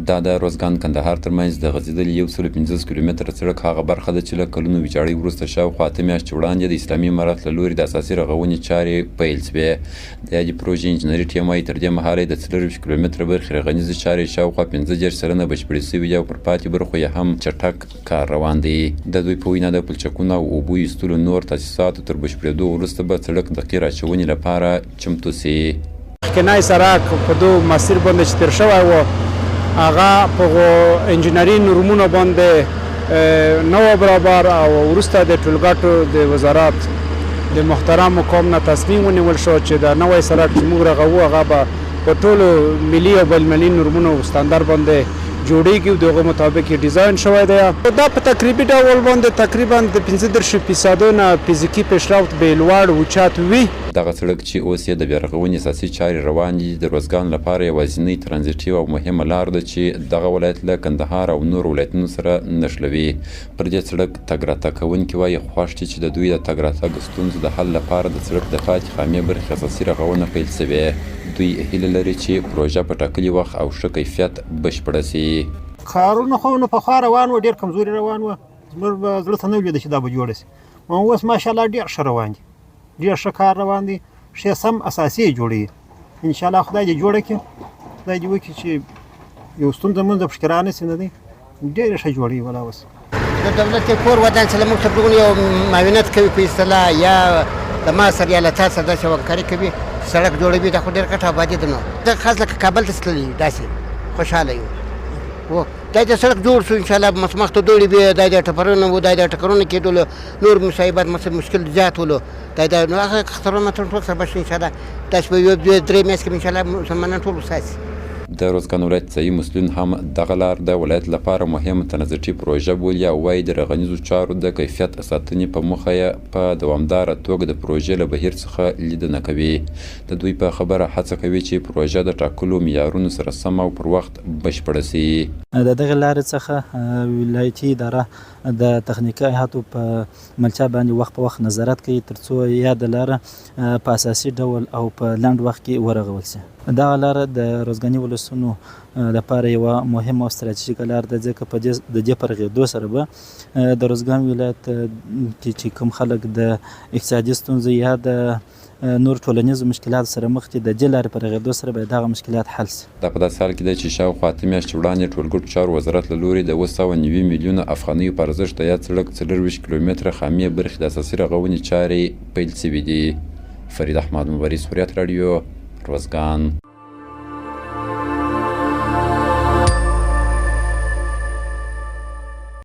دا د روزګان کندهار ترمنځ د غځېدلي 150 کیلومتره سړک هغه برخه ده چې له کلونو ویجاړۍ وروسته شاوخوا اته میاشتې وړاندې د اسلامي امارت له لوري د اساسي رغونې چارې پیل شوې. د یادې پروژې انجنیري ټیم وایي تر دې مهاله د 24 کیلومتره برخې رغنیزې چارې شاوخوا 15 سلنه بشپړې شوي دي او پر پاتې برخو یې هم چټک کار روان دی. د دوی په وینا د پلچکونو او اوبو ایستلو نور تاسیساتو تر بشپړېدو وروسته به سړک د قیر اچونې لپاره چمتو سي. مخکنی سړک په دو مسیر باندې چې تېر شوی و هغه په انجنیري نورمونو باندې نه و برابر او وروسته د ټولګټو د وزارت د محترم قوم نه تصمیم ونیول شو چې د نوی سړک چې موږ رغوو هغه به په ټولو ملي او بینالمللي نورمونو ستاندار باندې جوړیږي او دغه مطابق ډیزاین شوی دی. دا په تقریبي ډول باندې تقریبا د 15% نه فزیکي پیشرفت به لوړ اوچت وي. دغه سړک چې اوس یې د بیا رغونې اساسي چارې روان دي د روزګان لپاره یوازینی ترانزیټي او مهمه لار ده چې دغه ولایت له کندهار او نور ولایتونو سره نښلوي. پر دې سړک تګ راتګ کوونکي وایي خوښ دي چې د دوی د تګ راتګ ستونزو د حل لپاره د سړک د پاتې خامې برخې اساسي رغونه پیل شوې. دوی هیله لري چې پروژه په ټاکلي وخت او ښه کیفیت بشپړه سي. کارونه خو نو پخوا روان و ډېر کمزوري روان و زموږ به زړه ته نه ولیده چې دا به جوړه سي. اوس ماشاءالله ډېر ښه روان دي ډېر ښه کار روان دی ښه سم اساسي یې جوړوي. انشاءالله خدای دې جوړه کړي خدای دې وکړي چې یو ستونزه مونږ د پشکرا نه سي نه دی ډېر ښه جوړوي. ولا اوس د دولت کور ودان چې موږ ته یو معاونت کوي په اصطلاح یا د ما سره یا له تا سره داسې همکاري کوي سړک جوړوي. دا خو ډېر ګټه آبادي ده. نو زه خاص لکه کابل ته تللي داسې خوشحاله یو و دا د سړک جوړ شو انشاءالله مخ ته دوړې وي دا د ټپرونه و دا د ټکرونه کېدلو نور مصیبت مشکل زیات ولو دا د نو هغه خطرونه ټول سره بشي انشاءالله داسې به یو دوه درې میاشتې کې انشاءالله مسلمانان ټول وساتي. د روزګان ولایت ځایي مسؤلین هم دغه لار د ولایت لپاره مهمه ترانزیټي پروژه بولي او وایي د رغنیزو چارو د کیفیت ساتنې په موخه یې په دوامداره توګه د پروژې له بهیر څخه لیدنه کوي. د دوی په خبره هڅه کوي چې پروژه د ټاکلو معیارونو سره سم او پر وخت بشپړه سي. د دغه لارې څخه ولایتي اداره د تخنیکي هیاتو په ملچا باندې وخت په وخت نظارت کوي ترڅو یا د لاره په اساسي ډول او په لنډ وخت کې ورغول شي. دغه لاره د روزګاني ولسونو لپاره یوه مهمه او ستراتیژیکه لار ده ځکه په د دې په رغېدو سره به د روزګان ولایت کې چې کوم خلک د اقتصادي ستونزو یا د نور ټولنیزو مشکلات سره مخ دي د دې لارې په رغېدو سره به دغه مشکلات حل شي. دا په داسې حال کې ده چې شاوخوا اته میاشتې وړاندې ټولګټو چارو وزارت له لوري د 290 میلیونه افغانیو په ارزښت د یاد سړک 24 کیلومتره خامې برخې د اساسي رغونې چارې پیل شوي دي. فرید احمد مبارز، حریت رادیو، روزګان.